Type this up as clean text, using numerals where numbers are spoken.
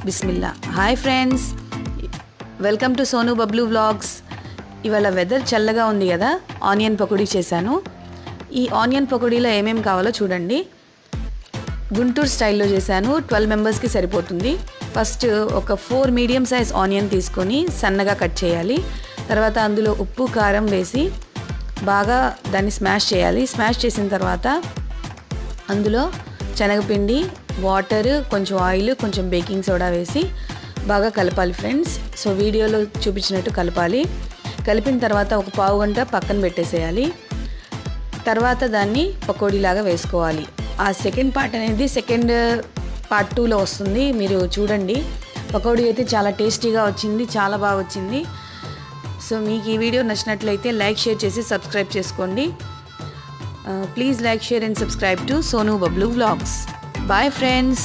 Bismillah. Hi friends, welcome to Sonu Bablu vlogs. ఇవాళ weather చల్లగా ఉంది కదా, ఆనియన్ పకోడీ చేశాను. ఈ ఆనియన్ పకోడీలో ఏమేమి కావాలో చూడండి. గుంటూరు స్టైల్లో చేశాను. 12 మెంబర్స్కి సరిపోతుంది. ఫస్ట్ ఒక 4 మీడియం సైజ్ ఆనియన్ తీసుకొని సన్నగా కట్ చేయాలి. తర్వాత అందులో ఉప్పు కారం వేసి బాగా దాన్ని స్మాష్ చేయాలి. స్మాష్ చేసిన తర్వాత అందులో శనగపిండి, వాటర్, కొంచెం ఆయిల్, కొంచెం బేకింగ్ సోడా వేసి బాగా కలపాలి ఫ్రెండ్స్. సో వీడియోలో చూపించినట్టు కలపాలి. కలిపిన తర్వాత ఒక పావు గంట పక్కన పెట్టేసేయాలి. తర్వాత దాన్ని పకోడీలాగా వేసుకోవాలి. ఆ సెకండ్ పార్ట్ అనేది పార్ట్ 2లో వస్తుంది, మీరు చూడండి. పకోడీ అయితే చాలా టేస్టీగా వచ్చింది, చాలా బాగా వచ్చింది. సో మీకు ఈ వీడియో నచ్చినట్లయితే లైక్, షేర్ చేసి సబ్స్క్రైబ్ చేసుకోండి. Please like, share and subscribe to Sonu Bablu Vlogs. Bye friends.